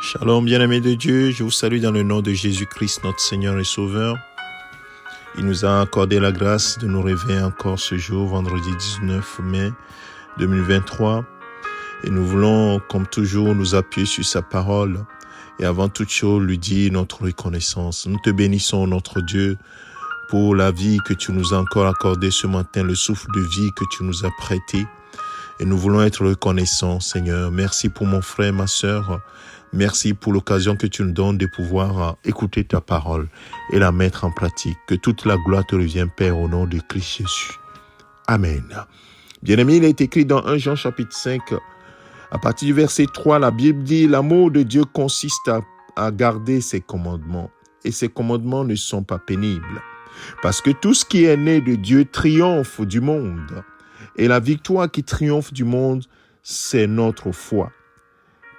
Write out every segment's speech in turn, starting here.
Shalom, bien-aimés de Dieu, je vous salue dans le nom de Jésus-Christ, notre Seigneur et Sauveur. Il nous a accordé la grâce de nous réveiller encore ce jour, vendredi 19 mai 2023. Et nous voulons, comme toujours, nous appuyer sur sa parole et avant toute chose, lui dire notre reconnaissance. Nous te bénissons, notre Dieu, pour la vie que tu nous as encore accordée ce matin, le souffle de vie que tu nous as prêté. Et nous voulons être reconnaissants, Seigneur. Merci pour mon frère, ma sœur. Merci pour l'occasion que tu nous donnes de pouvoir écouter ta parole et la mettre en pratique. Que toute la gloire te revienne, Père, au nom de Christ Jésus. Amen. Bien-aimé, il est écrit dans 1 Jean chapitre 5, à partir du verset 3, la Bible dit « L'amour de Dieu consiste à garder ses commandements, et ses commandements ne sont pas pénibles. Parce que tout ce qui est né de Dieu triomphe du monde, et la victoire qui triomphe du monde, c'est notre foi.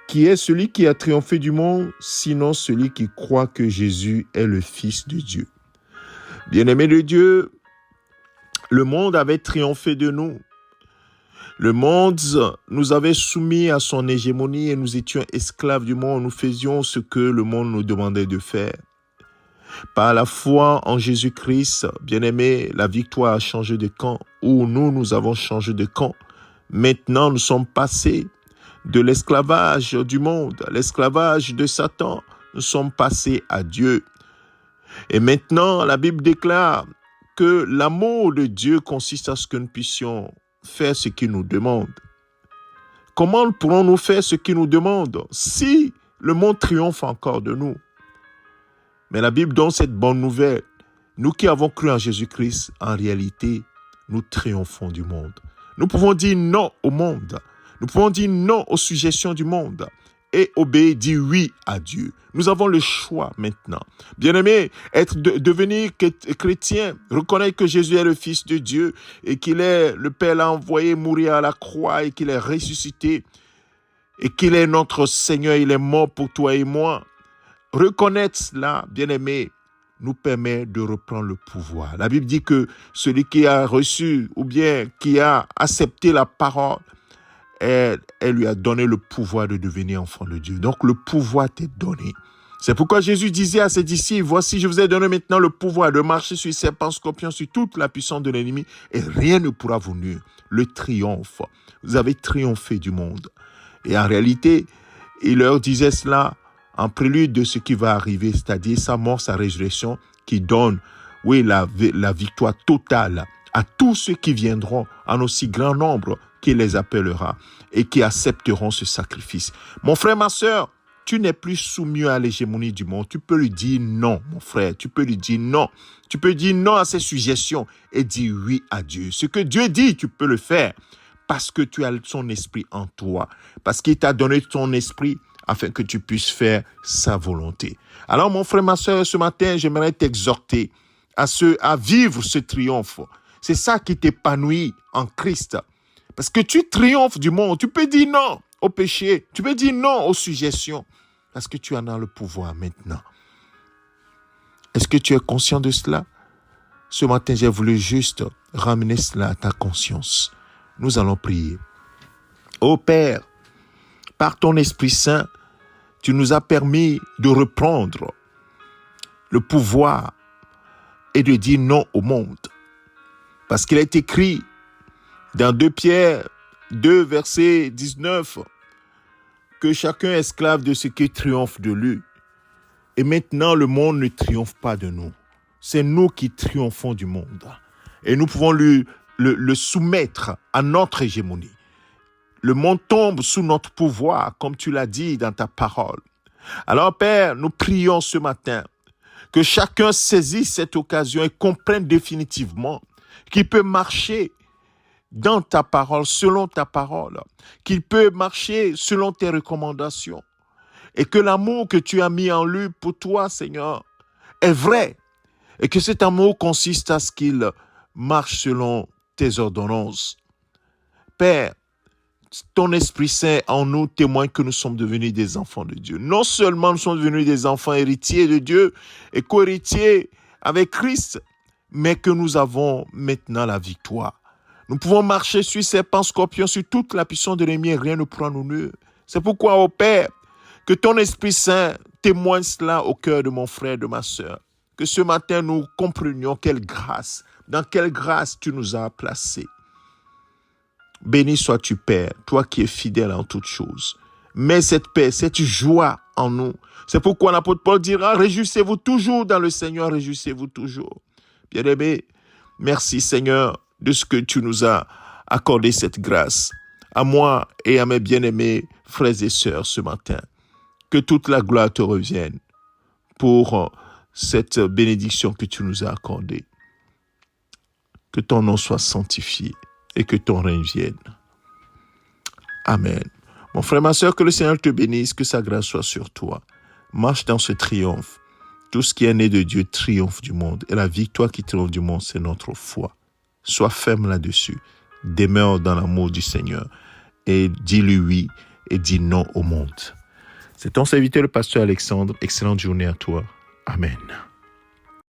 Qui est celui qui a triomphé du monde, sinon celui qui croit que Jésus est le Fils de Dieu. » Bien-aimés de Dieu, le monde avait triomphé de nous. Le monde nous avait soumis à son hégémonie et nous étions esclaves du monde. Nous faisions ce que le monde nous demandait de faire. Par la foi en Jésus-Christ, bien-aimés, la victoire a changé de camp, ou nous avons changé de camp. Maintenant, nous sommes passés de l'esclavage du monde, l'esclavage de Satan, nous sommes passés à Dieu. Et maintenant, la Bible déclare que l'amour de Dieu consiste à ce que nous puissions faire ce qu'il nous demande. Comment pourrons-nous faire ce qu'il nous demande si le monde triomphe encore de nous? Mais la Bible donne cette bonne nouvelle. Nous qui avons cru en Jésus-Christ, en réalité, nous triomphons du monde. Nous pouvons dire non au monde. Nous pouvons dire non aux suggestions du monde et obéir, dire oui à Dieu. Nous avons le choix maintenant. Bien-aimé, devenir chrétien, reconnaître que Jésus est le Fils de Dieu et qu'il est, le Père l'a envoyé mourir à la croix et qu'il est ressuscité et qu'il est notre Seigneur, il est mort pour toi et moi. Reconnaître cela, bien-aimé, nous permet de reprendre le pouvoir. La Bible dit que celui qui a reçu ou bien qui a accepté la parole, elle lui a donné le pouvoir de devenir enfant de Dieu. Donc, le pouvoir t'est donné. C'est pourquoi Jésus disait à ses disciples, « Voici, je vous ai donné maintenant le pouvoir de marcher sur les serpents, scorpions, sur toute la puissance de l'ennemi, et rien ne pourra vous nuire. » Le triomphe. Vous avez triomphé du monde. Et en réalité, il leur disait cela en prélude de ce qui va arriver, c'est-à-dire sa mort, sa résurrection, qui donne, la victoire totale à tous ceux qui viendront en aussi grand nombre qui les appellera et qui accepteront ce sacrifice. Mon frère, ma sœur, tu n'es plus soumis à l'hégémonie du monde. Tu peux lui dire non, mon frère. Tu peux lui dire non. Tu peux dire non à ses suggestions et dire oui à Dieu. Ce que Dieu dit, tu peux le faire parce que tu as son esprit en toi. Parce qu'il t'a donné ton esprit afin que tu puisses faire sa volonté. Alors, mon frère, ma sœur, ce matin, j'aimerais t'exhorter à vivre ce triomphe. C'est ça qui t'épanouit en Christ. Parce que tu triomphes du monde. Tu peux dire non au péché. Tu peux dire non aux suggestions. Parce que tu en as le pouvoir maintenant. Est-ce que tu es conscient de cela? Ce matin, j'ai voulu juste ramener cela à ta conscience. Nous allons prier. Ô Père, par ton Esprit Saint, tu nous as permis de reprendre le pouvoir et de dire non au monde. Parce qu'il est écrit dans 2 Pierre 2, verset 19, que chacun est esclave de ce qui triomphe de lui. Et maintenant, le monde ne triomphe pas de nous. C'est nous qui triomphons du monde. Et nous pouvons le soumettre à notre hégémonie. Le monde tombe sous notre pouvoir, comme tu l'as dit dans ta parole. Alors, Père, nous prions ce matin que chacun saisisse cette occasion et comprenne définitivement qu'il peut marcher dans ta parole, selon ta parole, qu'il peut marcher selon tes recommandations et que l'amour que tu as mis en lui pour toi, Seigneur, est vrai et que cet amour consiste à ce qu'il marche selon tes ordonnances. Père, ton Esprit Saint en nous témoigne que nous sommes devenus des enfants de Dieu. Non seulement nous sommes devenus des enfants héritiers de Dieu et co-héritiers avec Christ, mais que nous avons maintenant la victoire. Nous pouvons marcher sur serpents, scorpions, sur toute la puissance de l'ennemi et rien ne pourra nous nuire. C'est pourquoi, ô Père, Que ton Esprit Saint témoigne cela au cœur de mon frère, de ma sœur. Que ce matin, nous comprenions dans quelle grâce tu nous as placés. Béni sois-tu, Père, toi qui es fidèle en toutes choses. Mets cette paix, cette joie en nous. C'est pourquoi l'apôtre Paul dira, réjouissez-vous toujours dans le Seigneur, réjouissez-vous toujours. Bien-aimés, merci Seigneur de ce que tu nous as accordé cette grâce. À moi et à mes bien-aimés frères et sœurs ce matin. Que toute la gloire te revienne pour cette bénédiction que tu nous as accordée. Que ton nom soit sanctifié et que ton règne vienne. Amen. Mon frère, ma sœur, que le Seigneur te bénisse, que sa grâce soit sur toi. Marche dans ce triomphe. Tout ce qui est né de Dieu triomphe du monde. Et la victoire qui triomphe du monde, c'est notre foi. Sois ferme là-dessus. Demeure dans l'amour du Seigneur. Et dis-lui oui et dis non au monde. C'est ton serviteur, le pasteur Alexandre. Excellente journée à toi. Amen.